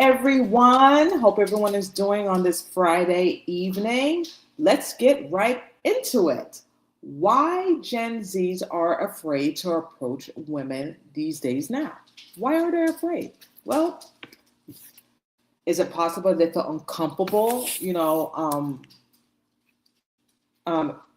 everyone. Hope everyone is doing on this Friday evening. Let's get right into it. Why Gen Zs are afraid to approach women these days now? Why are they afraid? Well, is it possible they feel uncomfortable,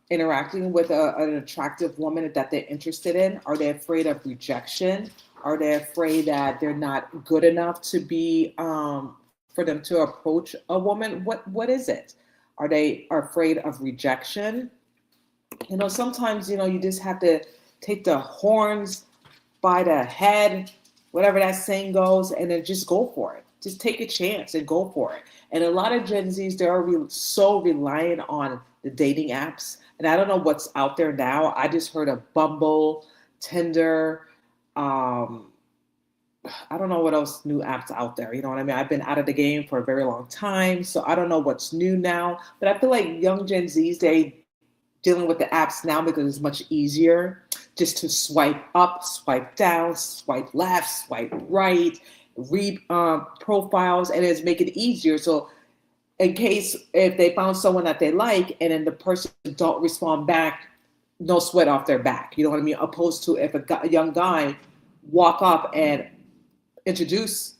interacting with an attractive woman that they're interested in? Are they afraid of rejection? Are they afraid that they're not good enough to be for them to approach a woman? What is it? Are they afraid of rejection? Sometimes you just have to take the horns by the head, whatever that saying goes, and then just go for it. Just take a chance and go for it. And a lot of Gen Zs, they are so reliant on the dating apps. And I don't know what's out there now. I just heard of Bumble, Tinder. Um, I don't know what else new apps out there. You know what I mean? I've been out of the game for a very long time, so I don't know what's new now. But I feel like young Gen Zs, they dealing with the apps now because it's much easier just to swipe up, swipe down, swipe left, swipe right, read profiles, and it's make it easier. So in case if they found someone that they like and then the person don't respond back, no sweat off their back. You know what I mean? Opposed to if a young guy walk up and introduce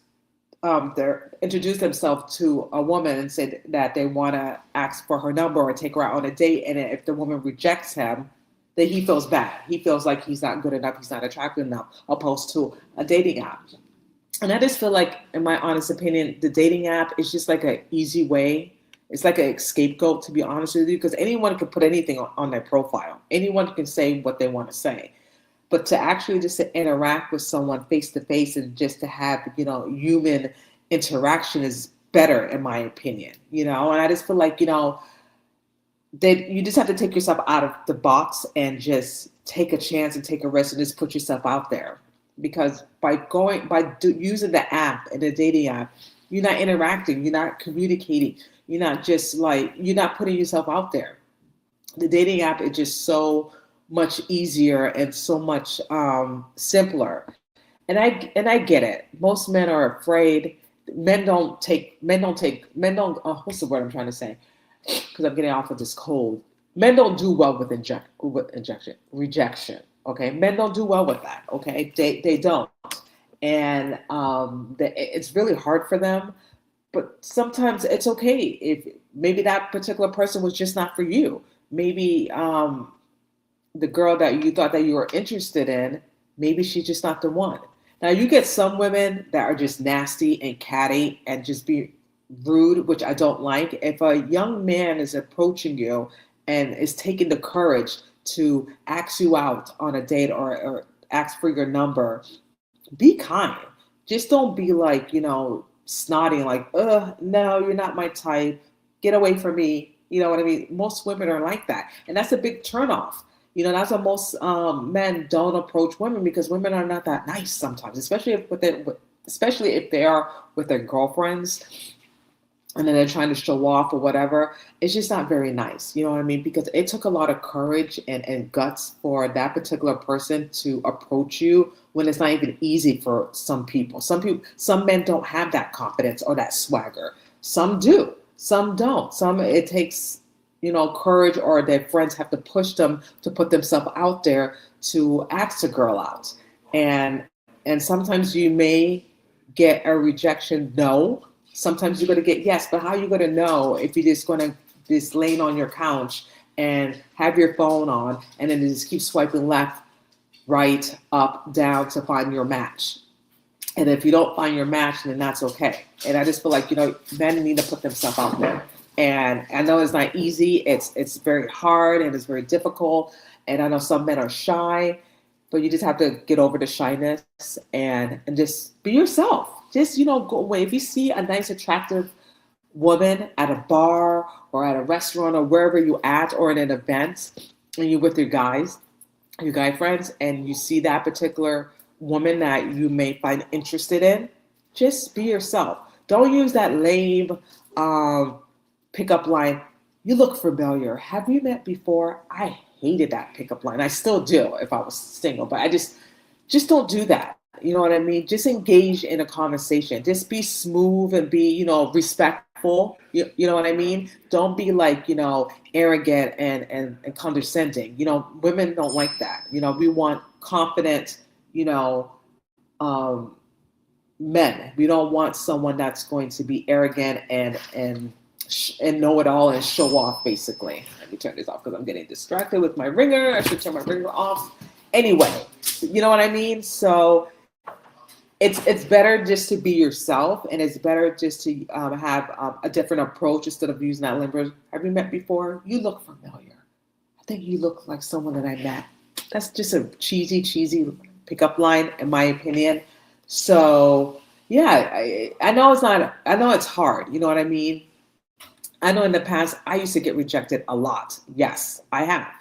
introduce themselves to a woman and say that they want to ask for her number or take her out on a date, and if the woman rejects him, then he feels bad. He feels like he's not good enough, he's not attractive enough, opposed to a dating app. And I just feel like, in my honest opinion, the dating app is just like an easy way. It's like a scapegoat, to be honest with you, because anyone can put anything on their profile. Anyone can say what they want to say. But to actually just to interact with someone face to face and just to have, human interaction is better, in my opinion. And I just feel like, that you just have to take yourself out of the box and just take a chance and take a risk and just put yourself out there. Because using the app and the dating app, you're not interacting, you're not communicating, you're not putting yourself out there. The dating app is just so much easier and so much simpler. And I get it. Most men are afraid. What's the word I'm trying to say? Because I'm getting off of this cold. Men don't do well with rejection. Okay, men don't do well with that. Okay, they don't, and it's really hard for them. But sometimes it's okay if maybe that particular person was just not for you. Maybe the girl that you thought that you were interested in, maybe she's just not the one. Now you get some women that are just nasty and catty and just be rude, which I don't like. If a young man is approaching you and is taking the courage to ask you out on a date or ask for your number, be kind. Just don't be like, snotty, like, no, you're not my type. Get away from me. You know what I mean? Most women are like that. And that's a big turnoff. That's why most men don't approach women, because women are not that nice sometimes, especially if they are with their girlfriends and then they're trying to show off or whatever. It's just not very nice. You know what I mean? Because it took a lot of courage and guts for that particular person to approach you when it's not even easy for some people. Some men don't have that confidence or that swagger. Some do. Some don't. Some it takes courage, or their friends have to push them to put themselves out there to ask a girl out. And sometimes you may get a rejection, no. Sometimes you're going to get yes, but how are you going to know if you're just going to just laying on your couch and have your phone on and then just keep swiping left, right, up, down to find your match? And if you don't find your match, then that's okay. And I just feel like, men need to put themselves out there. And I know it's not easy. It's very hard and it's very difficult. And I know some men are shy, but you just have to get over the shyness and just be yourself. Just, go away. If you see a nice, attractive woman at a bar or at a restaurant or wherever you at or in an event, and you're with your guy friends, and you see that particular woman that you may find interested in, just be yourself. Don't use that lame pickup line. You look familiar. Have we met before? I hated that pickup line. I still do if I was single, but I just don't do that. You know what I mean? Just engage in a conversation. Just be smooth and be, respectful. You know what I mean? Don't be like, arrogant and condescending. Women don't like that. We want confident, you know, um, men. We don't want someone that's going to be arrogant and know it all and show off. Basically, let me turn this off because I'm getting distracted with my ringer. I should turn my ringer off. Anyway, you know what I mean. So it's better just to be yourself, and it's better just to have a different approach instead of using that language. Have you met before? You look familiar. I think you look like someone that I met. That's just a cheesy pickup line, in my opinion. So yeah, I know it's not. I know it's hard. You know what I mean? I know in the past I used to get rejected a lot. Yes, I have,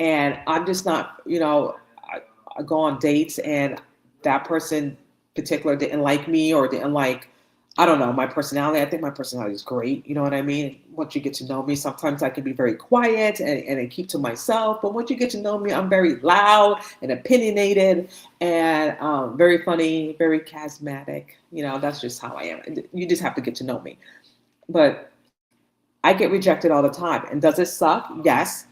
and I'm just not. I go on dates, and that person particular didn't like me or didn't like, I don't know, my personality. I think my personality is great. You know what I mean? Once you get to know me, sometimes I can be very quiet and keep to myself. But once you get to know me, I'm very loud and opinionated and very funny, very charismatic. That's just how I am. You just have to get to know me. But I get rejected all the time. And does it suck? Yes.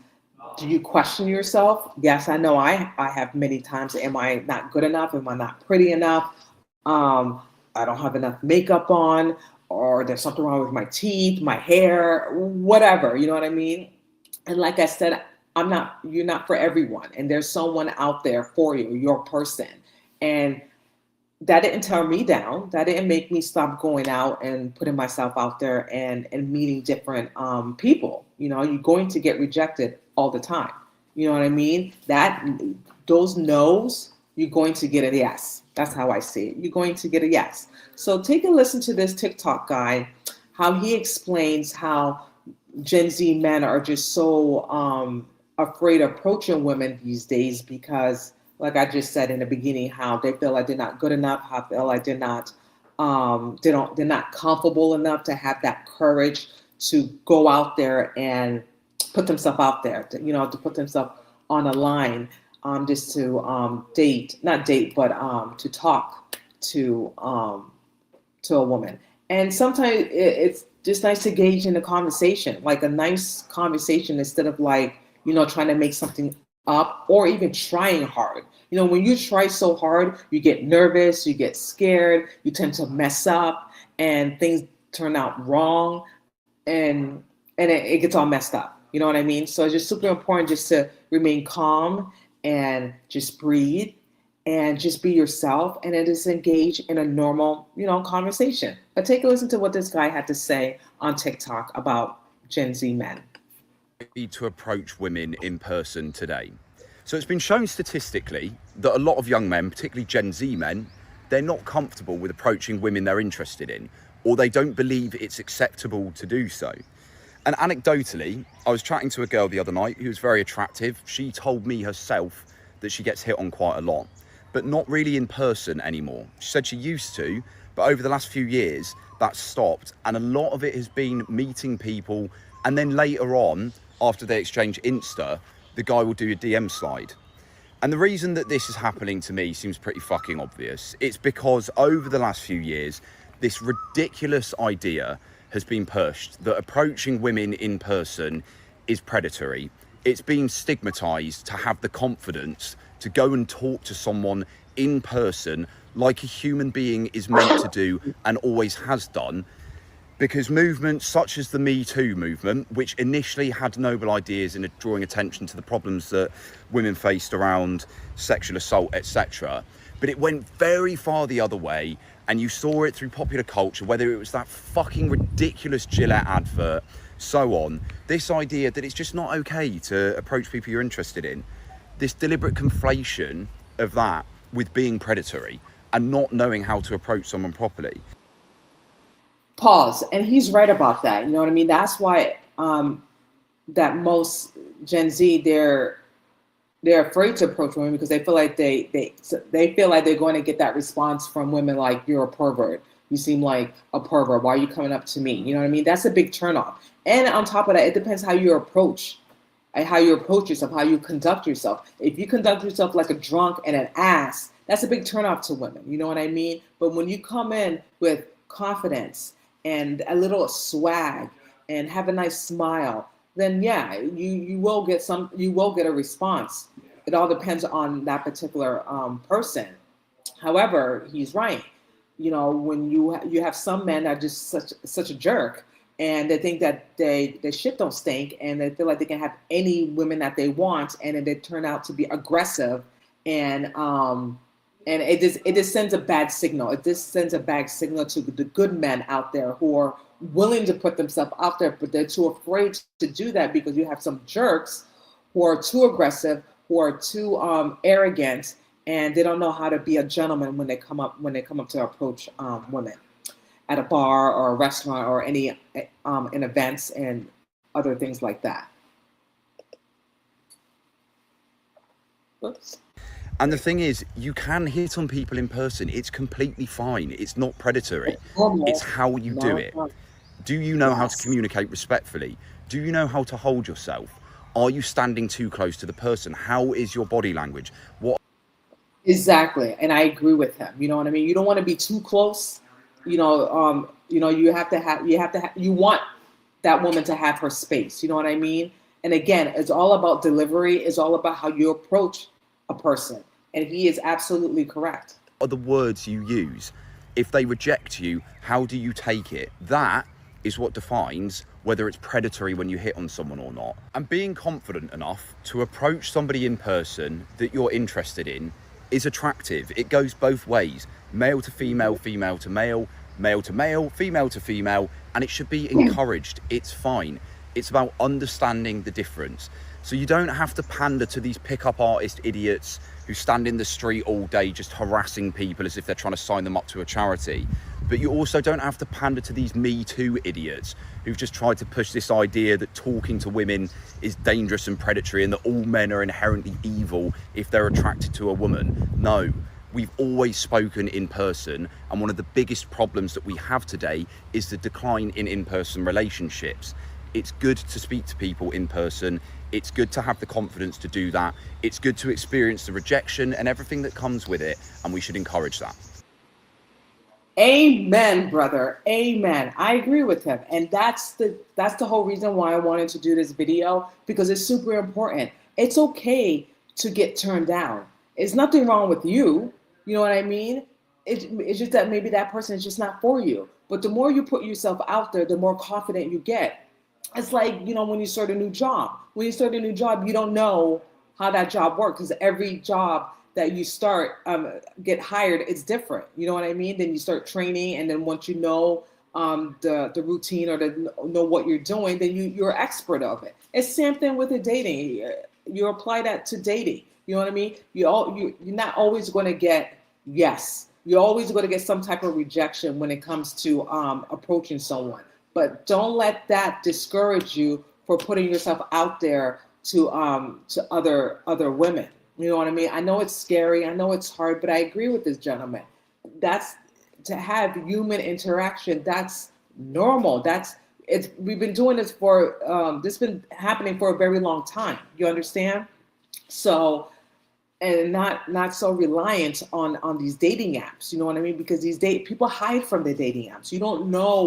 Do you question yourself? Yes, I know I have many times. Am I not good enough? Am I not pretty enough? I don't have enough makeup on, or there's something wrong with my teeth, my hair, whatever. You know what I mean? And like I said, you're not for everyone. And there's someone out there for you, your person. And that didn't tear me down. That didn't make me stop going out and putting myself out there and meeting different people. You're going to get rejected all the time. You know what I mean? Those no's, you're going to get a yes. That's how I see it. You're going to get a yes. So take a listen to this TikTok guy, how he explains how Gen Z men are just so afraid of approaching women these days because, like I just said in the beginning, how they feel like they're not good enough, how they feel like they're not comfortable enough to have that courage to go out there and put themselves out there, to put themselves on a line, just to not date, but to talk to a woman. And sometimes it's just nice to engage in a conversation, like a nice conversation instead of like, trying to make something up or even trying hard. When you try so hard, you get nervous, you get scared, you tend to mess up and things turn out wrong and it gets all messed up. You know what I mean? So it's just super important just to remain calm and just breathe and just be yourself and then just engage in a normal, conversation. But take a listen to what this guy had to say on TikTok about Gen Z men. To approach women in person today. So it's been shown statistically that a lot of young men, particularly Gen Z men, they're not comfortable with approaching women they're interested in, or they don't believe it's acceptable to do so. And anecdotally, I was chatting to a girl the other night who was very attractive. She told me herself that she gets hit on quite a lot, but not really in person anymore. She said she used to, but over the last few years, that's stopped. And a lot of it has been meeting people, and then later on, after they exchange Insta, the guy will do a DM slide. And the reason that this is happening to me seems pretty fucking obvious. It's because over the last few years, this ridiculous idea has been pushed that approaching women in person is predatory. It's been stigmatized to have the confidence to go and talk to someone in person like a human being is meant to do and always has done. Because movements such as the Me Too movement, which initially had noble ideas in drawing attention to the problems that women faced around sexual assault, etc., but it went very far the other way, and you saw it through popular culture, whether it was that fucking ridiculous Gillette advert, so on. This idea that it's just not okay to approach people you're interested in. This deliberate conflation of that with being predatory and not knowing how to approach someone properly. Pause. And he's right about that. You know what I mean? That's why that most Gen Z, they're afraid to approach women because they feel like they feel like they're going to get that response from women like, you're a pervert. You seem like a pervert. Why are you coming up to me? You know what I mean? That's a big turnoff. And on top of that, it depends how you approach yourself, how you conduct yourself. If you conduct yourself like a drunk and an ass, that's a big turnoff to women. You know what I mean? But when you come in with confidence and a little swag and have a nice smile, then yeah, you will get a response. It all depends on that particular person. However, he's right. When you have some men that are just such a jerk, and they think that their shit don't stink, and they feel like they can have any women that they want, and then they turn out to be aggressive, and it just sends a bad signal. It just sends a bad signal to the good men out there who are willing to put themselves out there, but they're too afraid to do that because you have some jerks who are too aggressive, who are too arrogant, and they don't know how to be a gentleman when they come up to approach women at a bar or a restaurant or any in events and other things like that. Oops. And the thing is, you can hit on people in person. It's completely fine. It's not predatory. It's how you do it. Do you know how to communicate respectfully? Do you know how to hold yourself? Are you standing too close to the person? How is your body language? What? Exactly, and I agree with him. You know what I mean? You don't want to be too close. You want that woman to have her space. You know what I mean? And again, it's all about delivery. It's all about how you approach a person. And he is absolutely correct. Are the words you use? If they reject you, how do you take it? That is what defines whether it's predatory when you hit on someone or not. And being confident enough to approach somebody in person that you're interested in is attractive. It goes both ways. Male to female, female to male, male to male, female to female, and it should be encouraged. It's fine. It's about understanding the difference. So you don't have to pander to these pickup artist idiots who stand in the street all day just harassing people as if they're trying to sign them up to a charity. But you also don't have to pander to these Me Too idiots who've just tried to push this idea that talking to women is dangerous and predatory and that all men are inherently evil if they're attracted to a woman. No, we've always spoken in person, and one of the biggest problems that we have today is the decline in in-person relationships. It's good to speak to people in person. It's good to have the confidence to do that. It's good to experience the rejection and everything that comes with it, and we should encourage that. Amen, brother. Amen. I agree with him. And that's the whole reason why I wanted to do this video, because it's super important. It's okay to get turned down. It's nothing wrong with you. You know what I mean? It's just that maybe that person is just not for you. But the more you put yourself out there, the more confident you get. It's like, when you start a new job. When you start a new job, you don't know how that job works, because every job that you start, get hired, it's different. You know what I mean? Then you start training, and then once you know the routine or know what you're doing, then you're expert of it. It's the same thing with the dating. You apply that to dating. You know what I mean? You're not always going to get yes. You're always going to get some type of rejection when it comes to approaching someone. But don't let that discourage you for putting yourself out there to other women. You know what I mean? I know it's scary. I know it's hard, but I agree with this gentleman. That's to have human interaction. That's normal. We've been doing this this has been happening for a very long time. You understand? So, and not so reliant on these dating apps. You know what I mean? Because people hide from the dating apps. You don't know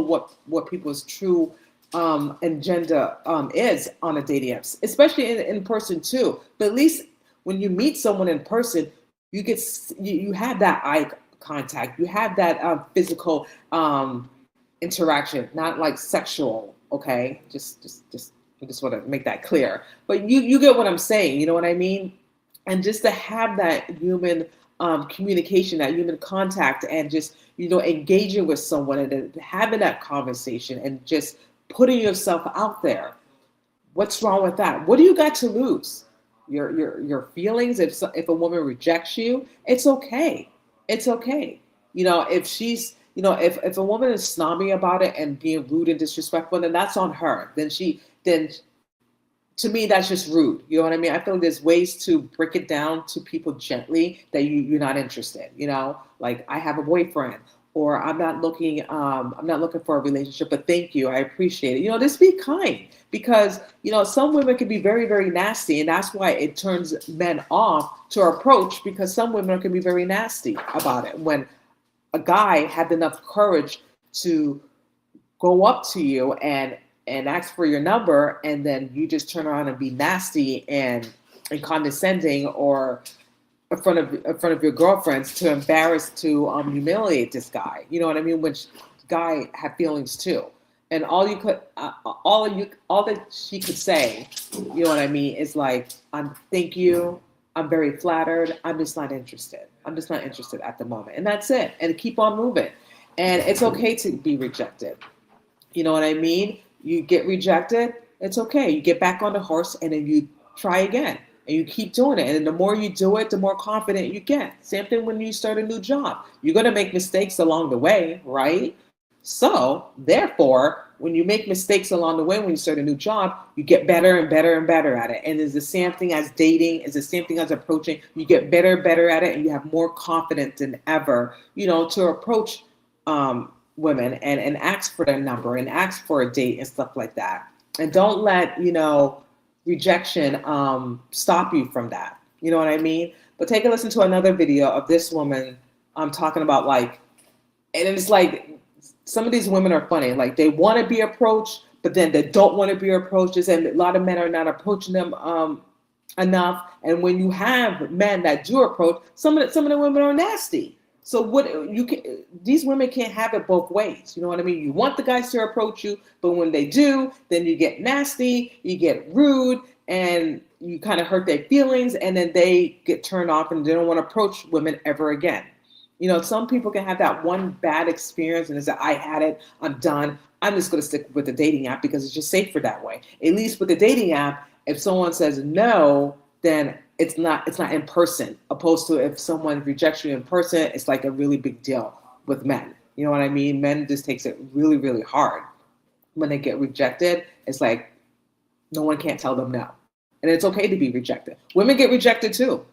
what people's true agenda is on a dating apps, especially in person too. But at least when you meet someone in person, you have that eye contact. You have that physical interaction, not like sexual. Okay, just I just want to make that clear. But you get what I'm saying. You know what I mean? And just to have that human communication, that human contact, and just engaging with someone and having that conversation and just putting yourself out there. What's wrong with that? What do you got to lose? Your feelings. If a woman rejects you, it's okay. It's okay. If she's if a woman is snobby about it and being rude and disrespectful, then that's on her. Then to me, that's just rude. You know what I mean? I feel there's ways to break it down to people gently that you're not interested. Like, I have a boyfriend, or I'm not looking for a relationship, but thank you, I appreciate it. Just be kind, because some women can be very, very nasty, and that's why it turns men off to approach, because some women can be very nasty about it. When a guy had enough courage to go up to you and ask for your number, and then you just turn around and be nasty and condescending, or in front of your girlfriends, to embarrass, to humiliate this guy. You know what I mean? Which guy had feelings too, and all that she could say, you know what I mean, is like, thank you, I'm very flattered, I'm just not interested. I'm just not interested at the moment, and that's it. And keep on moving, and it's okay to be rejected. You know what I mean? You get rejected, it's okay. You get back on the horse, and then you try again. And you keep doing it. And the more you do it, the more confident you get. Same thing when you start a new job. You're going to make mistakes along the way, right? So, therefore, when you make mistakes along the way, when you start a new job, you get better and better and better at it. And it's the same thing as dating. It's the same thing as approaching. You get better and better at it, and you have more confidence than ever, to approach women and ask for their number and ask for a date and stuff like that. And don't let, rejection stop you from that. You know what I mean? But take a listen to another video of this woman talking about, like, and it's like, some of these women are funny. Like, they want to be approached, but then they don't want to be approached. And a lot of men are not approaching them enough. And when you have men that do approach, some of the women are nasty. So these women can't have it both ways. You know what I mean? You want the guys to approach you, but when they do, then you get nasty, you get rude, and you kind of hurt their feelings, and then they get turned off and they don't want to approach women ever again. Some people can have that one bad experience and it's like, I had it, I'm done. I'm just going to stick with the dating app because it's just safer that way. At least with the dating app, if someone says no, then it's not in person, opposed to if someone rejects you in person, it's like a really big deal with men. You know what I mean? Men just takes it really, really hard. When they get rejected, it's like no one can't tell them no. And it's okay to be rejected. Women get rejected too.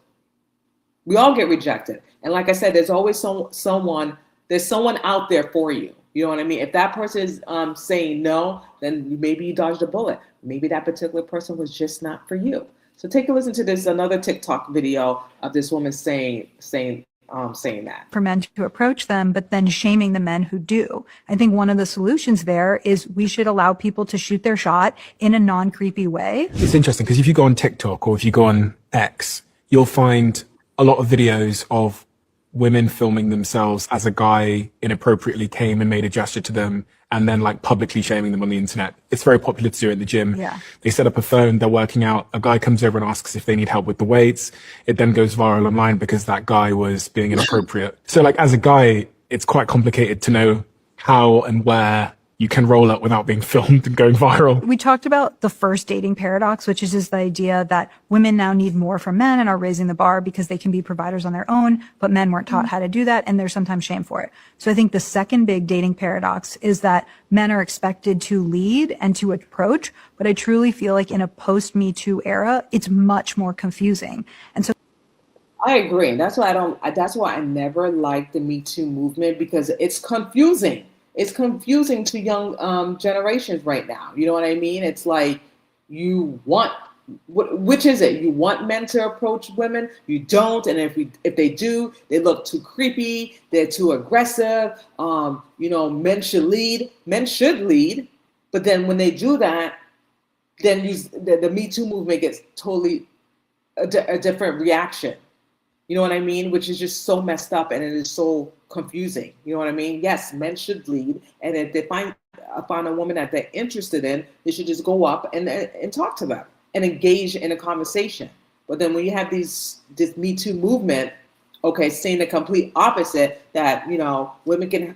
We all get rejected. And like I said, there's always someone out there for you. You know what I mean? If that person is saying no, then maybe you dodged a bullet. Maybe that particular person was just not for you. So take a listen to this, another TikTok video of this woman saying that. For men to approach them, but then shaming the men who do. I think one of the solutions there is we should allow people to shoot their shot in a non-creepy way. It's interesting because if you go on TikTok or if you go on X, you'll find a lot of videos of women filming themselves as a guy inappropriately came and made a gesture to them and then like publicly shaming them on the internet. It's very popular to do in the gym. Yeah. They set up a phone, they're working out, a guy comes over and asks if they need help with the weights. It then goes viral online because that guy was being inappropriate. So like as a guy, it's quite complicated to know how and where you can roll up without being filmed and going viral. We talked about the first dating paradox, which is just the idea that women now need more from men and are raising the bar because they can be providers on their own, but men weren't taught how to do that, and there's sometimes shame for it. So I think the second big dating paradox is that men are expected to lead and to approach, but I truly feel like in a post-Me Too era, it's much more confusing. And so I agree. That's why I never liked the Me Too movement, because it's confusing. It's confusing to young generations right now. You know what I mean? It's like, which is it? You want men to approach women, you don't, and if they do, they look too creepy, they're too aggressive. Men should lead. Men should lead, but then when they do that, then the Me Too movement gets totally a different reaction. You know what I mean? Which is just so messed up, and it is so confusing. You know what I mean? Yes, men should lead, and if they find a woman that they're interested in, they should just go up and talk to them and engage in a conversation. But then when you have this Me Too movement, okay, saying the complete opposite, that women can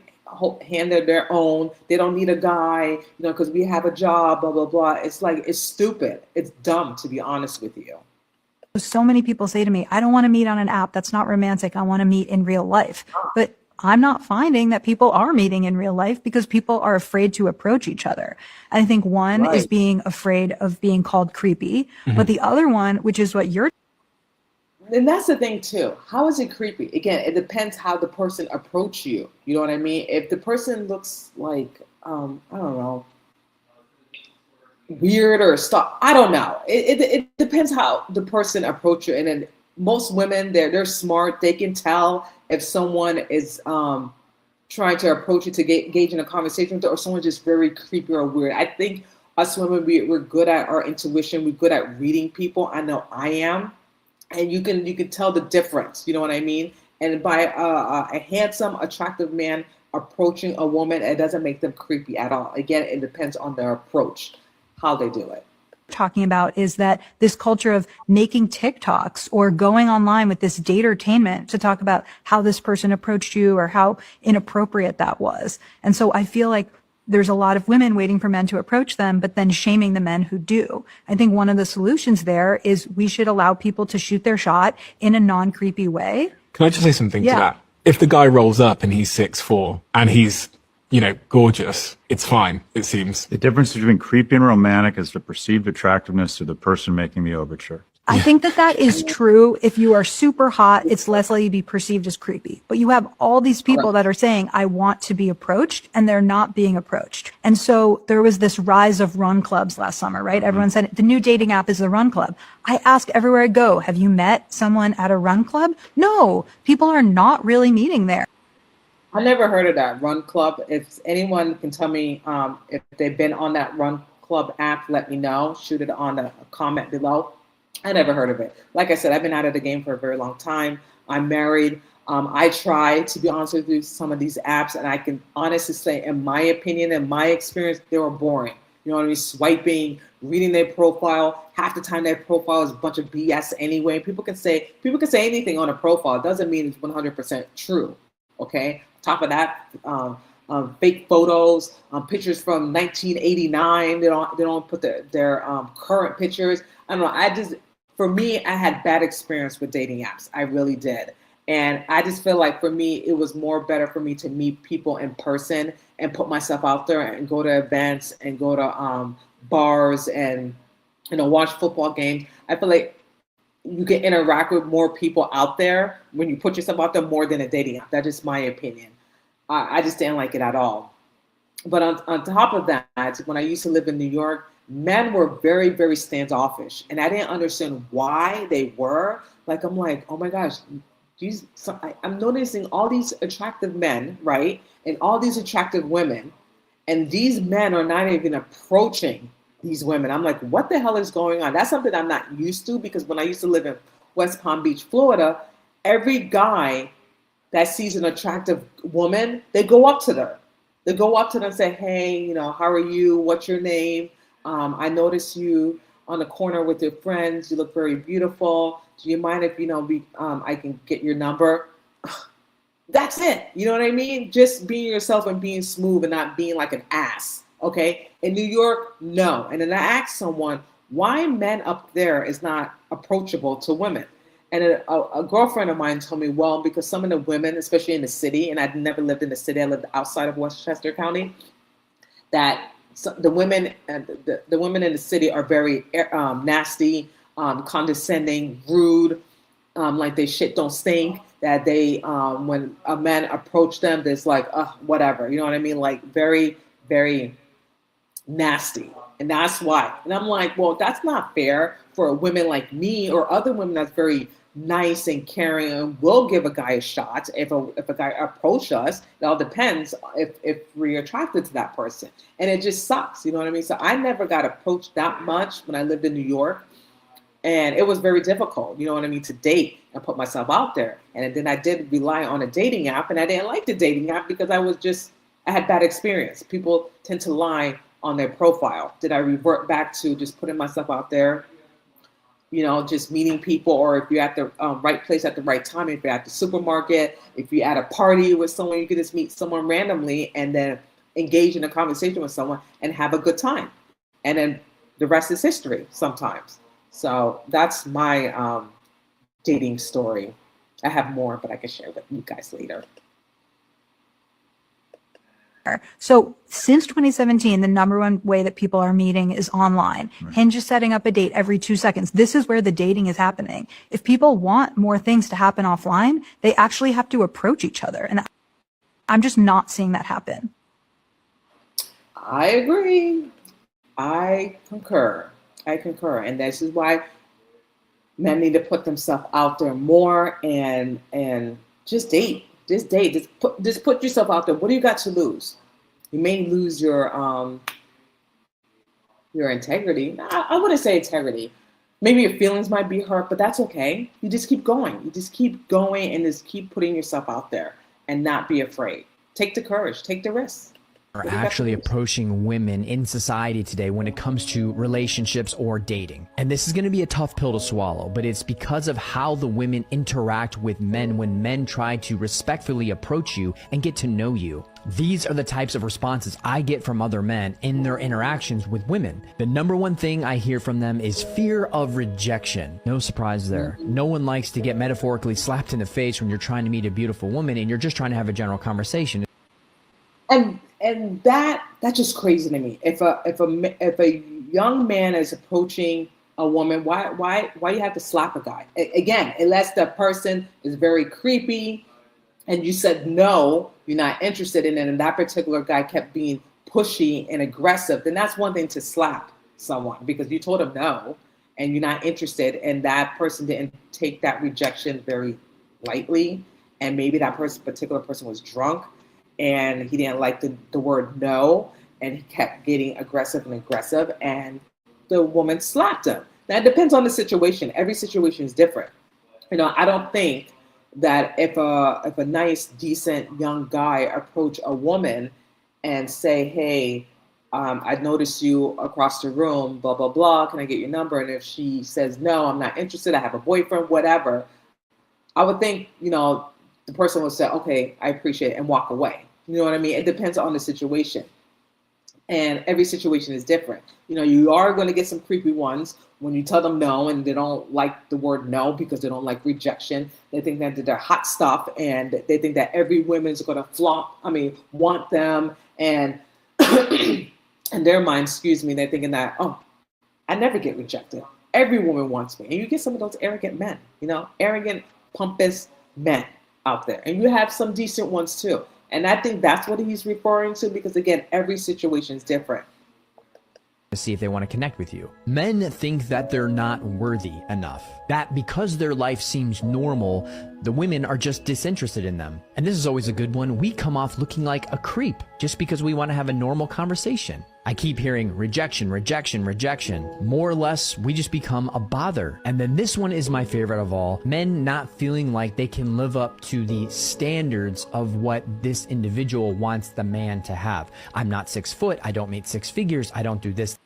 handle their own, they don't need a guy, because we have a job, blah blah blah. It's like, it's stupid, it's dumb, to be honest with you. So many people say to me, I don't want to meet on an app. That's not romantic. I want to meet in real life. But I'm not finding that people are meeting in real life because people are afraid to approach each other. And I think one is being afraid of being called creepy, but the other one, which is what you're And that's the thing too. How is it creepy? Again, it depends how the person approach you. You know what I mean? If the person looks like, I don't know, weird or stuff, I don't know. It depends how the person approach you. And then most women, they're smart. They can tell if someone is trying to approach you to engage in a conversation with you, or someone just very creepy or weird. I think us women, we're good at our intuition. We're good at reading people. I know I am. And you can tell the difference, you know what I mean? And by a handsome, attractive man approaching a woman, it doesn't make them creepy at all. Again, it depends on their approach, how they do it. Talking about is that this culture of making TikToks or going online with this date-ertainment to talk about how this person approached you or how inappropriate that was. And so I feel like there's a lot of women waiting for men to approach them, but then shaming the men who do. I think one of the solutions there is we should allow people to shoot their shot in a non-creepy way. Can I just say something to Yeah. that? If the guy rolls up and he's 6'4" and he's, gorgeous, it's fine, it seems. The difference between creepy and romantic is the perceived attractiveness of the person making the overture. I think that is true. If you are super hot, it's less likely to be perceived as creepy. But you have all these people that are saying, I want to be approached, and they're not being approached. And so there was this rise of run clubs last summer, right? Everyone said the new dating app is the run club. I ask everywhere I go, have you met someone at a run club? No, people are not really meeting there. I never heard of that run club. If anyone can tell me if they've been on that run club app, let me know. Shoot it on a comment below. I never heard of it. Like I said, I've been out of the game for a very long time. I'm married. I try, to be honest with you, some of these apps, and I can honestly say, in my opinion, in my experience, they were boring. You know what I mean? Swiping, reading their profile. Half the time their profile is a bunch of BS anyway. People can say anything on a profile. It doesn't mean it's 100% true. Okay. Top of that, fake photos, pictures from 1989. They don't put their current pictures. I don't know. For me, I had bad experience with dating apps. I really did. And I just feel like for me, it was more better for me to meet people in person and put myself out there and go to events and go to bars and, watch football games. I feel like you can interact with more people out there when you put yourself out there more than a dating app. That's just my opinion. I just didn't like it at all. But on top of that, when I used to live in New York, men were very, very standoffish. And I didn't understand why they were. I'm like, oh my gosh, I'm noticing all these attractive men, right? And all these attractive women. And these men are not even approaching these women. I'm like, what the hell is going on? That's something I'm not used to, because when I used to live in West Palm Beach, Florida, every guy that sees an attractive woman, they go up to them. They go up to them and say, hey, how are you? What's your name? I noticed you on the corner with your friends. You look very beautiful. Do you mind if, I can get your number? That's it. You know what I mean? Just being yourself and being smooth and not being like an ass. Okay. In New York, no. And then I asked someone, why men up there is not approachable to women? And a girlfriend of mine told me, well, because some of the women, especially in the city, and I'd never lived in the city, I lived outside of Westchester County, that the women in the city are very nasty, condescending, rude, like they shit don't stink, that they, when a man approach them, there's like, whatever, you know what I mean? Like very, very nasty. And that's why. And I'm like, well, that's not fair for women like me or other women that's very nice and caring and will give a guy a shot if a guy approach us. It all depends if we're attracted to that person. And it just sucks, you know what I mean? So I never got approached that much when I lived in New York. And it was very difficult, you know what I mean, to date and put myself out there. And then I did rely on a dating app, and I didn't like the dating app because I had bad experience. People tend to lie on their profile. Did I revert back to just putting myself out there, just meeting people, or if you're at the right place at the right time, if you're at the supermarket, if you're at a party with someone, you can just meet someone randomly and then engage in a conversation with someone and have a good time. And then the rest is history sometimes. So that's my dating story. I have more, but I can share with you guys later. So since 2017, the number one way that people are meeting is online. Hinge is setting up a date every 2 seconds. This is where the dating is happening. If people want more things to happen offline, they actually have to approach each other. And I'm just not seeing that happen. I agree. I concur. And this is why men need to put themselves out there more and just date. Just date. Just put yourself out there. What do you got to lose? You may lose your integrity. I wouldn't say integrity. Maybe your feelings might be hurt, but that's okay. You just keep going. You just keep going and just keep putting yourself out there and not be afraid. Take the courage. Take the risk. Are actually approaching women in society today when it comes to relationships or dating. And this is going to be a tough pill to swallow, but it's because of how the women interact with men when men try to respectfully approach you and get to know you. These are the types of responses I get from other men in their interactions with women. The number one thing I hear from them is fear of rejection. No surprise there. No one likes to get metaphorically slapped in the face when you're trying to meet a beautiful woman and you're just trying to have a general conversation. And that's just crazy to me. If a young man is approaching a woman, why you have to slap a guy? Again, unless the person is very creepy, and you said no, you're not interested in it, and that particular guy kept being pushy and aggressive, then that's one thing to slap someone because you told him no, and you're not interested, and that person didn't take that rejection very lightly, and maybe that particular person was drunk. And he didn't like the word no, and he kept getting aggressive, and the woman slapped him. That depends on the situation. Every situation is different. I don't think that if a nice, decent young guy approach a woman and say, hey, I noticed you across the room, blah, blah, blah, can I get your number? And if she says, no, I'm not interested, I have a boyfriend, whatever, I would think, the person will say, okay, I appreciate it, and walk away. You know what I mean? It depends on the situation. And every situation is different. You are going to get some creepy ones when you tell them no and they don't like the word no because they don't like rejection. They think that they're hot stuff and they think that every woman's going to want them. And in their mind, they're thinking that, oh, I never get rejected. Every woman wants me. And you get some of those arrogant men, arrogant, pompous men out there. And you have some decent ones too. And I think that's what he's referring to because, again, every situation is different. To see if they want to connect with you. Men think that they're not worthy enough. That because their life seems normal, the women are just disinterested in them. And this is always a good one. We come off looking like a creep just because we want to have a normal conversation. I keep hearing rejection, rejection, rejection. More or less, we just become a bother. And then this one is my favorite of all. Men not feeling like they can live up to the standards of what this individual wants the man to have. I'm not 6 foot. I don't make 6 figures. I don't do this.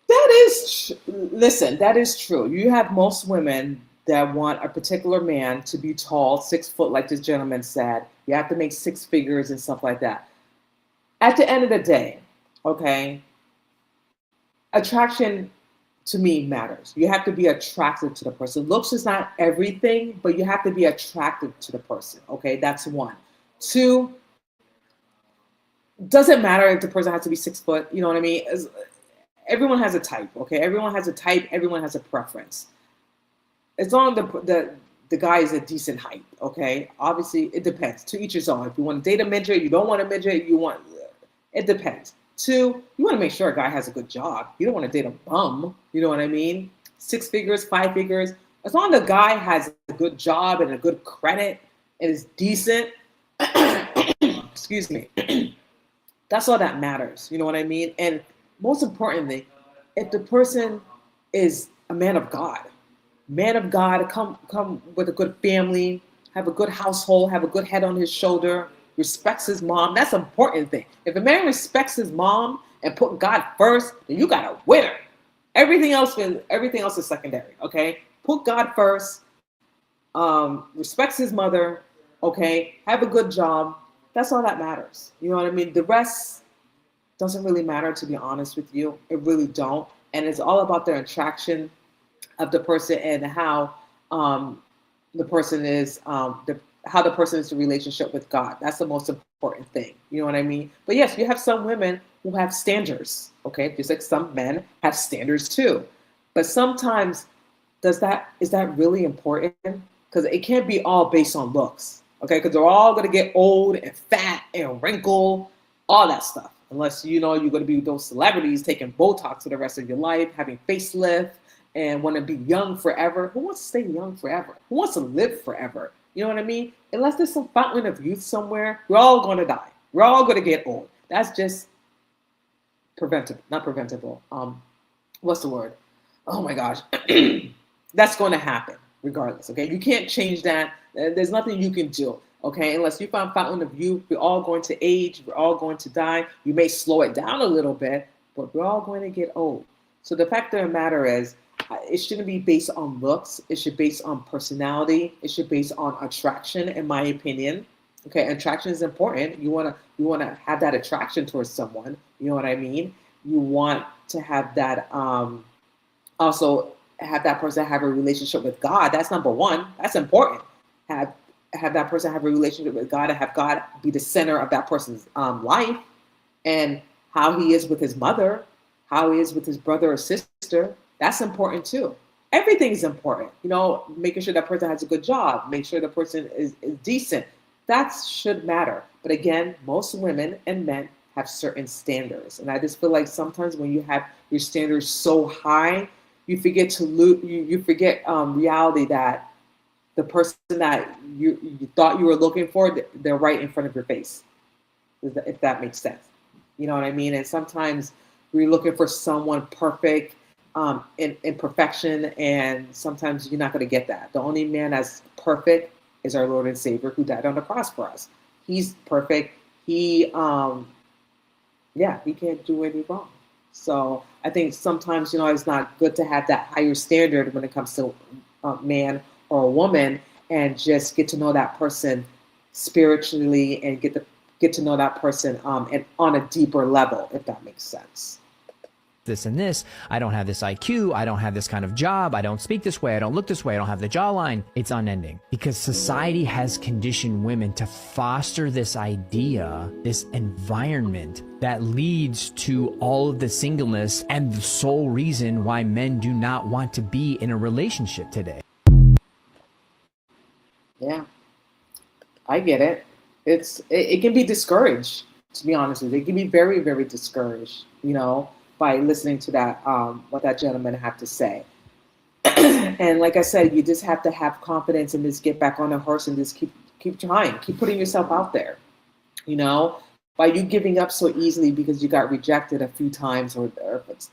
That is true. You have most women that want a particular man to be tall, 6 foot, like this gentleman said. You have to make 6 figures and stuff like that. At the end of the day, okay, attraction to me matters. You have to be attractive to the person. Looks is not everything, but you have to be attractive to the person. Okay, that's 1. 2, doesn't matter if the person has to be 6 foot. You know what I mean? Everyone has a type. Okay, everyone has a type. Everyone has a preference. As long as the guy is a decent height. Okay, obviously it depends. To each his own. If you want to date a midget, you don't want a midget. It depends. 2, you want to make sure a guy has a good job. You don't want to date a bum. You know what I mean? 6 figures, 5 figures. As long as the guy has a good job and a good credit and is decent, excuse me, that's all that matters. You know what I mean? And most importantly, if the person is a man of God, come with a good family, have a good household, have a good head on his shoulder, respects his mom. That's an important thing. If a man respects his mom and put God first, then you got a winner. Everything else is secondary. Okay, put God first. Respects his mother. Okay, have a good job. That's all that matters. You know what I mean? The rest doesn't really matter, to be honest with you. It really don't. And it's all about the attraction of the person and how the person is, how the person is in relationship with God. That's the most important thing. You know what I mean? But yes, you have some women who have standards, okay? Just like some men have standards too. But sometimes is that really important? Because it can't be all based on looks, okay? Because they're all gonna get old and fat and wrinkle, all that stuff. Unless you're gonna be those celebrities taking Botox for the rest of your life, having facelift, and want to be young forever. Who wants to stay young forever? Who wants to live forever? You know what I mean? Unless there's some fountain of youth somewhere, we're all going to die. We're all going to get old. That's just preventable, not preventable. What's the word? Oh my gosh. That's going to happen regardless, okay? You can't change that. There's nothing you can do, okay? Unless you find fountain of youth, we're all going to age. We're all going to die. You may slow it down a little bit, but we're all going to get old. So the fact of the matter is, it shouldn't be based on looks. It should be based on personality. It should be based on attraction, in my opinion. Okay, attraction is important. You wanna have that attraction towards someone. You know what I mean? You want to have that also have that person have a relationship with God. That's number one. That's important. Have that person have a relationship with God and have God be the center of that person's life, and how he is with his mother, how he is with his brother or sister. That's important too. Everything is important. Making sure that person has a good job, make sure the person is decent. That should matter. But again, most women and men have certain standards. And I just feel like sometimes when you have your standards so high, you forget you forget reality that the person that you thought you were looking for, they're right in front of your face, if that makes sense. You know what I mean? And sometimes we're looking for someone perfect, in perfection, and sometimes you're not going to get that. The only man that's perfect is our Lord and Savior, who died on the cross for us. He's perfect. He can't do any wrong. So I think sometimes it's not good to have that higher standard when it comes to a man or a woman, and just get to know that person spiritually and get to know that person and on a deeper level, if that makes sense. This and this. I don't have this IQ. I don't have this kind of job. I don't speak this way. I don't look this way. I don't have the jawline. It's unending because society has conditioned women to foster this idea, this environment that leads to all of the singleness and the sole reason why men do not want to be in a relationship today. Yeah, I get it. It can be discouraged, to be honest with you. It can be very, very discouraged, by listening to that, what that gentleman had to say. And like I said, you just have to have confidence and just get back on the horse and just keep trying, keep putting yourself out there. By you giving up so easily because you got rejected a few times or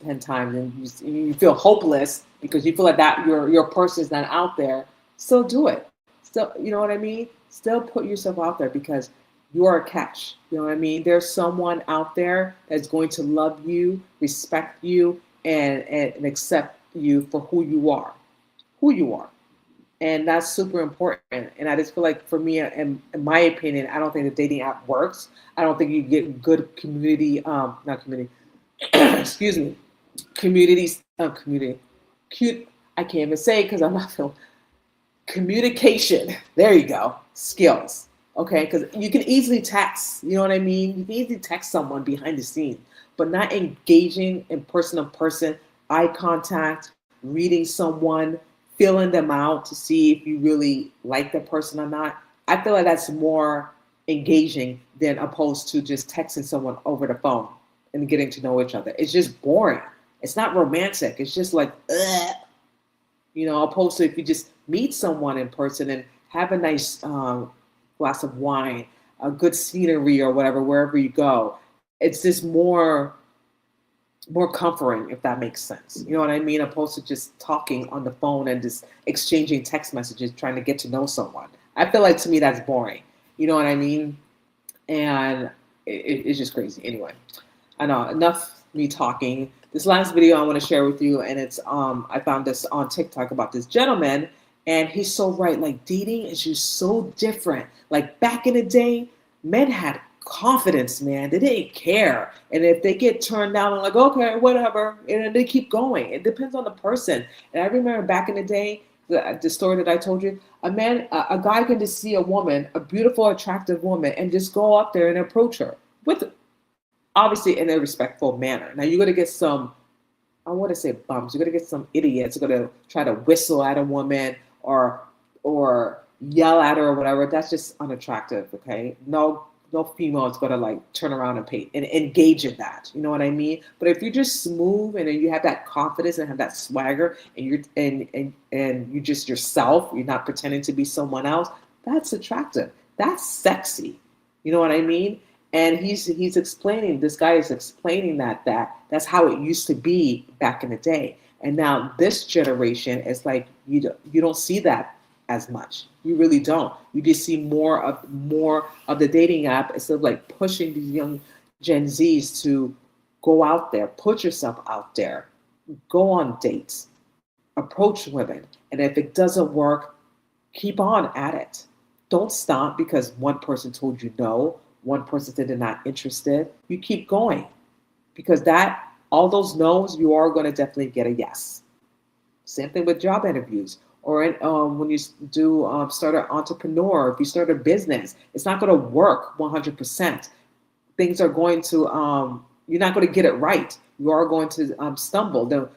10 times, and you feel hopeless because you feel like that your person is not out there, still do it. Still, you know what I mean? Still put yourself out there because you are a catch. You know what I mean? There's someone out there that's going to love you, respect you, and accept you for who you are. And that's super important. And I just feel like for me, in my opinion, I don't think the dating app works. I don't think you get good excuse me, I can't even say because I'm not feeling communication. There you go. Skills. Okay, because you can easily text, you know what I mean? You can easily text someone behind the scenes, but not engaging in person, eye contact, reading someone, feeling them out to see if you really like the person or not. I feel like that's more engaging than opposed to just texting someone over the phone and getting to know each other. It's just boring. It's not romantic. It's just like, ugh. Opposed to if you just meet someone in person and have a nice glass of wine, a good scenery or whatever, wherever you go. It's just more comforting, if that makes sense. You know what I mean? Opposed to just talking on the phone and just exchanging text messages, trying to get to know someone. I feel like to me that's boring. You know what I mean? And it's just crazy. Anyway, I know enough me talking. This last video I want to share with you, and it's I found this on TikTok about this gentleman. And he's so right, like dating is just so different. Like back in the day, men had confidence, man. They didn't care. And if they get turned down, I'm like, okay, whatever. And then they keep going. It depends on the person. And I remember back in the day, The story that I told you, a guy can just see a woman, a beautiful, attractive woman, and just go up there and approach her with, obviously, in a respectful manner. Now you're gonna get some, I want to say bums. You're gonna get some idiots who are gonna try to whistle at a woman or yell at her or whatever. That's just unattractive. Okay, no female is gonna like turn around and pay and engage in that. You know what I mean? But if you're just smooth and then you have that confidence and have that swagger and you just yourself, you're not pretending to be someone else. That's attractive. That's sexy. You know what I mean? And he's explaining. This guy is explaining that's how it used to be back in the day. And now this generation is like you don't see that as much. You really don't. You just see more of the dating app instead of like pushing these young Gen Zs to go out there, put yourself out there, go on dates, approach women, and if it doesn't work, keep on at it. Don't stop because one person told you no, one person said they're not interested. You keep going because all those no's, you are going to definitely get a yes. Same thing with job interviews. Or when you start an entrepreneur, if you start a business, it's not going to work 100%. Things are going to, you're not going to get it right. You are going to stumble.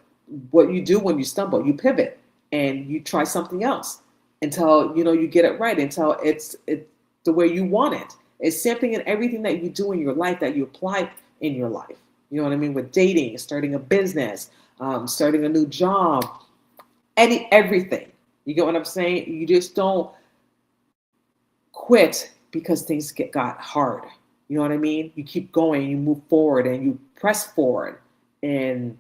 What you do when you stumble, you pivot and you try something else until you get it right, until it's the way you want it. It's something in everything that you do in your life that you apply in your life. You know what I mean? With dating, starting a business, starting a new job, everything. You get what I'm saying? You just don't quit because things got hard. You know what I mean? You keep going, you move forward, and you press forward, and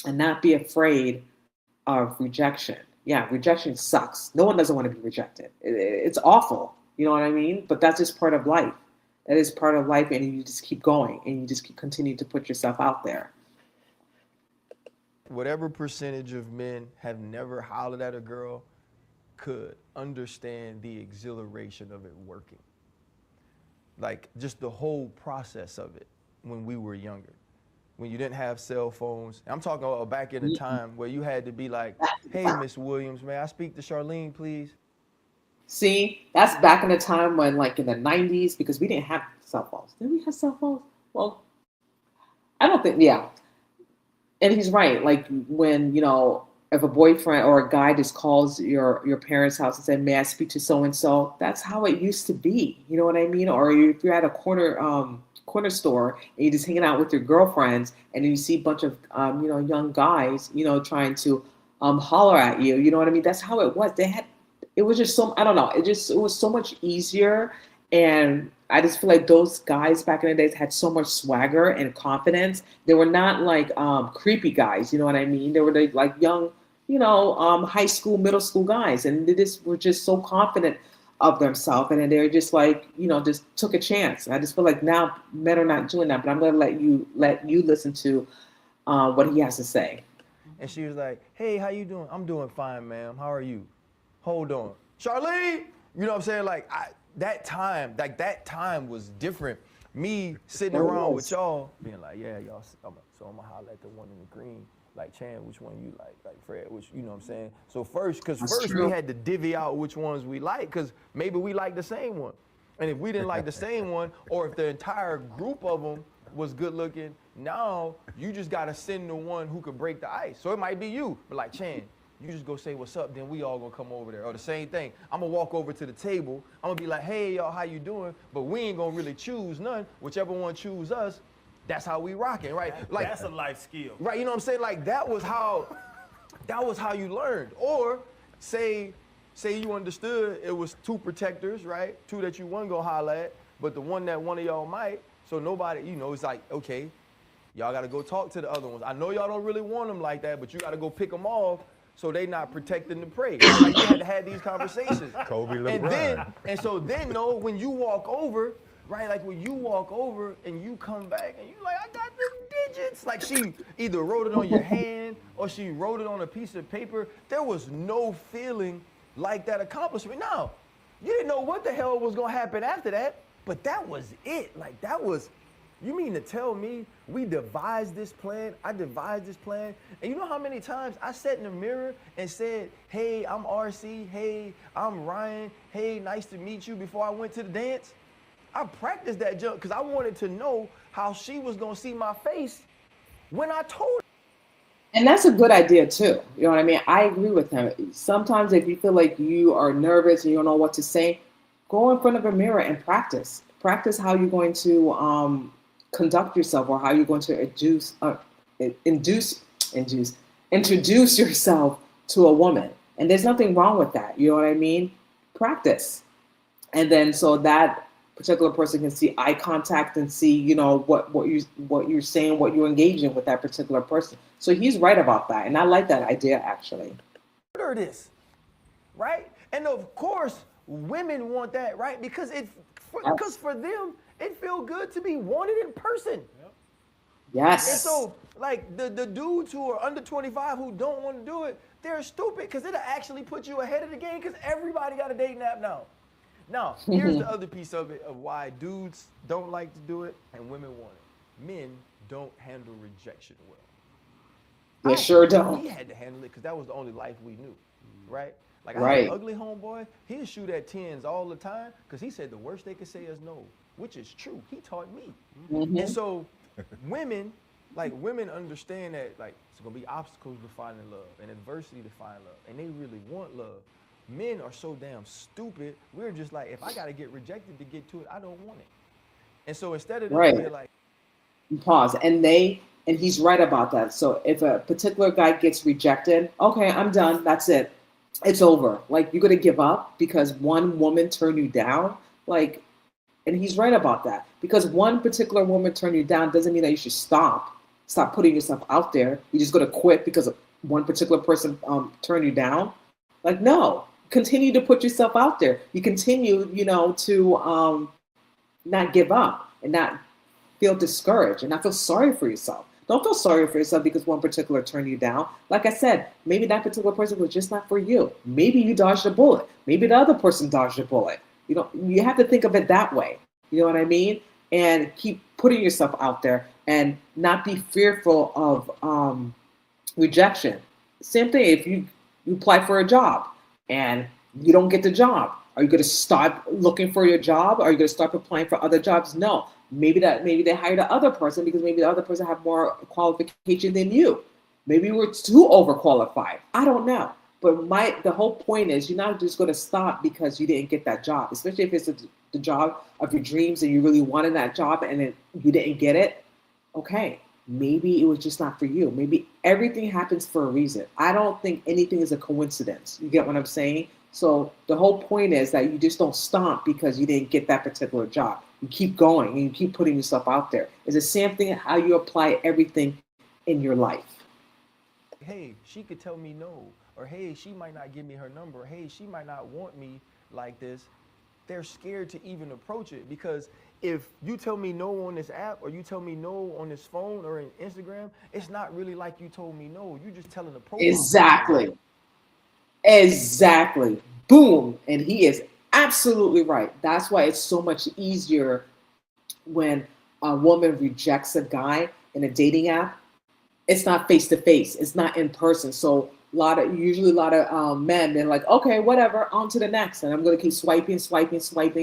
not be afraid of rejection. Yeah, rejection sucks. No one doesn't want to be rejected. It's awful. You know what I mean? But that's just part of life. That is part of life, and you just keep going, and you just continue to put yourself out there. Whatever percentage of men have never hollered at a girl could understand the exhilaration of it working. Like just the whole process of it when we were younger, when you didn't have cell phones. I'm talking about back in the time where you had to be like, hey, Miss Williams, may I speak to Charlene, please? See, that's back in the time when, like in the 90s, because we didn't have cell phones. Did we have cell phones? Well, I don't think, yeah. And he's right. Like when, if a boyfriend or a guy just calls your parents' house and says, may I speak to so-and-so? That's how it used to be. You know what I mean? Or if you're at a corner store and you're just hanging out with your girlfriends and you see a bunch of, young guys, trying to holler at you. You know what I mean? That's how it was. It was just I don't know. It was so much easier. And I just feel like those guys back in the days had so much swagger and confidence. They were not like creepy guys, you know what I mean? They were like young, high school, middle school guys. And they just were just so confident of themselves. And then they're just like, just took a chance. I just feel like now men are not doing that. But I'm going to let you listen to what he has to say. And she was like, hey, how you doing? I'm doing fine, ma'am. How are you? Hold on. Charlene! You know what I'm saying? Like, that time was different. Me sitting around with y'all being like, yeah, y'all, so I'm gonna holler at the one in the green. Like, Chan, which one you like Fred, which, you know what I'm saying? So first we had to divvy out which ones we like, because maybe we like the same one. And if we didn't like the same one, or if the entire group of them was good looking, now you just gotta send the one who could break the ice. So it might be you, but like, Chan, you just go say what's up, then we all gonna come over there. Or the same thing, I'm gonna walk over to the table, I'm gonna be like, hey y'all, how you doing? But we ain't gonna really choose none. Whichever one choose us, that's how we rocking, right? Like that's a life skill. Right, you know what I'm saying? Like that was how you learned. Or say you understood it was two protectors, right? Two that you wasn't gonna holler at, but the one that one of y'all might, so nobody, it's like, okay, y'all gotta go talk to the other ones. I know y'all don't really want them like that, but you gotta go pick them off so they not protecting the prey. Like you had to have these conversations. Kobe LeBron. And so then, when you walk over, right? Like when you walk over and you come back and you like, I got the digits. Like she either wrote it on your hand or she wrote it on a piece of paper. There was no feeling like that accomplishment. Now, you didn't know what the hell was gonna happen after that, but that was it. Like that was You mean to tell me we devised this plan? I devised this plan. And you know how many times I sat in the mirror and said, hey, I'm RC. Hey, I'm Ryan. Hey, nice to meet you before I went to the dance? I practiced that jump because I wanted to know how she was going to see my face when I told her. And that's a good idea too. You know what I mean? I agree with him. Sometimes if you feel like you are nervous and you don't know what to say, go in front of a mirror and practice. Practice how you're going to conduct yourself, or how you're going to introduce yourself to a woman. And there's nothing wrong with that. You know what I mean? Practice. And then so that particular person can see eye contact and see, you know, what you're saying, what you're engaging with that particular person. So he's right about that. And I like that idea, actually. This, right? And of course, women want that, right? Because for them, it feels good to be wanted in person. Yes. And so, like, the dudes who are under 25 who don't want to do it, they're stupid, because it'll actually put you ahead of the game, because everybody got a dating app now. Now, here's the other piece of it, of why dudes don't like to do it and women want it. Men don't handle rejection well. They sure don't. We had to handle it because that was the only life we knew, right? Like, I Right. had an ugly homeboy. He'd shoot at 10s all the time because he said the worst they could say is no, which is true. He taught me. Mhm. And so women understand that, like, it's going to be obstacles to finding love and adversity to find love, and they really want love. Men are so damn stupid. We're just like, if I got to get rejected to get to it, I don't want it. And so instead of them Right. being like, Pause. And he's right about that. So if a particular guy gets rejected, okay, I'm done. That's it. It's over. Like, you're gonna give up because one woman turned you down. Like, and he's right about that. Because one particular woman turned you down doesn't mean that you should stop putting yourself out there. You're just gonna quit because one particular person turned you down. Like, no. Continue to put yourself out there. You continue, you know, to not give up and not feel discouraged and not feel sorry for yourself. Don't feel sorry for yourself because one particular turned you down. Like I said, maybe that particular person was just not for you. Maybe you dodged a bullet. Maybe the other person dodged a bullet. You have to think of it that way. You know what I mean? And keep putting yourself out there and not be fearful of rejection. Same thing if you apply for a job and you don't get the job. Are you going to stop looking for your job? Are you going to start applying for other jobs? No. Maybe they hired the other person because maybe the other person had more qualification than you. Maybe you were too overqualified. I don't know. But the whole point is you're not just going to stop because you didn't get that job, especially if it's the job of your dreams and you really wanted that job and then you didn't get it. Okay, maybe it was just not for you. Maybe everything happens for a reason. I don't think anything is a coincidence. You get what I'm saying? So the whole point is that you just don't stop because you didn't get that particular job. You keep going and you keep putting yourself out there. It's the same thing how you apply everything in your life. hey, she could tell me no, or hey, she might not give me her number, or hey, she might not want me like this. They're scared to even approach it, because if you tell me no on this app, or you tell me no on this phone or in Instagram, it's not really like you told me no. You're just telling the profile. Exactly. Boom. And he is absolutely right. That's why it's so much easier when a woman rejects a guy in a dating app. It's not face to face. It's not in person. So usually a lot of men, they're like, okay, whatever, on to the next. And I'm going to keep swiping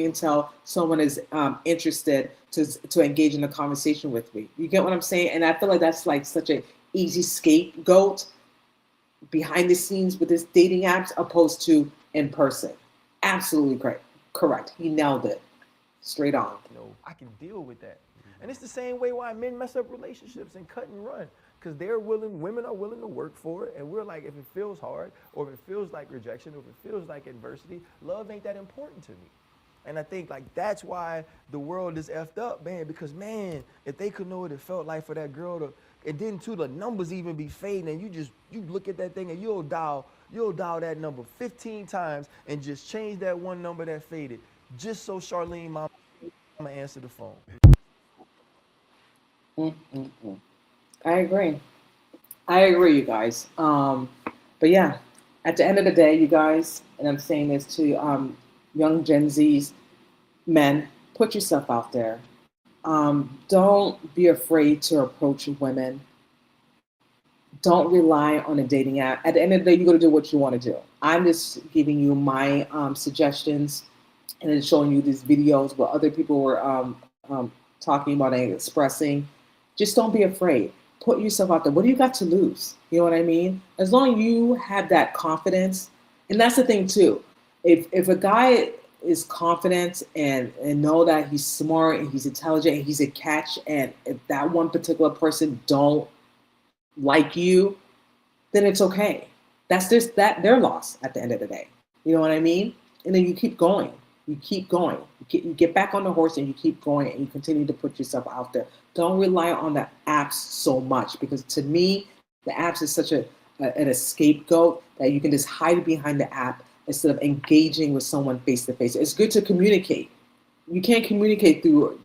until someone is interested to engage in a conversation with me. You get what I'm saying? And I feel like that's like such an easy scapegoat behind the scenes with this dating apps opposed to in person. Absolutely correct. He nailed it. Straight on. I can deal with that. And it's the same way why men mess up relationships and cut and run. Because women are willing to work for it. And we're like, if it feels hard, or if it feels like rejection, or if it feels like adversity, love ain't that important to me. And I think like that's why the world is effed up, man. Because man, if they could know what it felt like for that girl to, and then too, the numbers even be fading, and you look at that thing and you'll dial that number 15 times and just change that one number that faded, just so Charlene mama answer the phone. I agree, you guys. But yeah, at the end of the day, you guys, and I'm saying this to young Gen Z's men, put yourself out there. Don't be afraid to approach women. Don't rely on a dating app. At the end of the day, you got to do what you want to do. I'm just giving you my suggestions, and then showing you these videos where other people were talking about and expressing. Just don't be afraid. Put yourself out there. What do you got to lose? You know what I mean? As long as you have that confidence, and that's the thing too. If a guy is confident and know that he's smart and he's intelligent and he's a catch, and if that one particular person don't like you, then it's okay. That's just that their loss at the end of the day. You know what I mean? And then you keep going. You keep going. You get back on the horse and you keep going and you continue to put yourself out there. Don't rely on the apps so much, because to me, the apps is such an scapegoat that you can just hide behind the app instead of engaging with someone face to face. It's good to communicate. You can't communicate through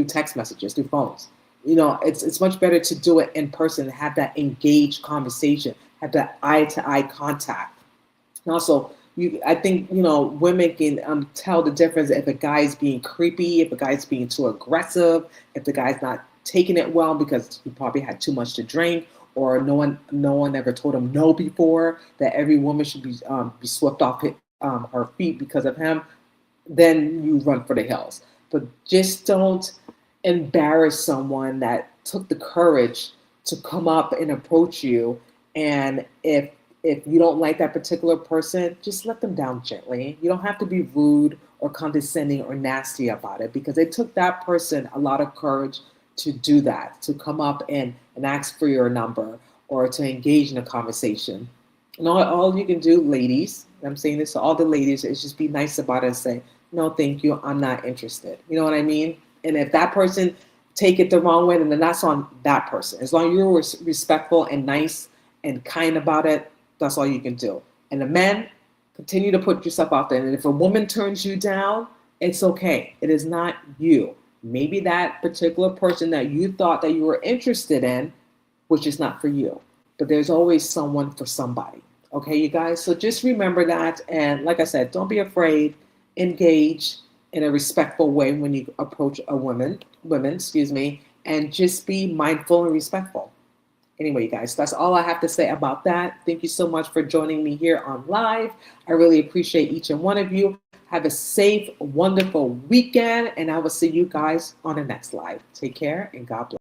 text messages, through phones. You know, it's much better to do it in person, have that engaged conversation, have that eye-to-eye contact. And also, I think, you know, women can tell the difference if a guy's being creepy, if a guy's being too aggressive, if the guy's not taking it well because he probably had too much to drink, or no one ever told him no before, that every woman should be swept off her feet because of him. Then you run for the hills. But just don't embarrass someone that took the courage to come up and approach you. And if you don't like that particular person, just let them down gently. You don't have to be rude or condescending or nasty about it, because it took that person a lot of courage to do that, to come up and ask for your number or to engage in a conversation. And all you can do, ladies, I'm saying this to all the ladies, is just be nice about it and say, no, thank you, I'm not interested. You know what I mean? And if that person take it the wrong way, then that's on that person. As long as you're respectful and nice and kind about it, that's all you can do. And the men, continue to put yourself out there. And if a woman turns you down, it's okay. It is not you. Maybe that particular person that you thought that you were interested in was just not for you. But there's always someone for somebody. Okay, you guys? So just remember that. And like I said, don't be afraid. Engage in a respectful way when you approach a women, and just be mindful and respectful. Anyway, you guys, that's all I have to say about that. Thank you so much for joining me here on live. I really appreciate each and one of you. Have a safe, wonderful weekend, and I will see you guys on the next live. Take care and God bless.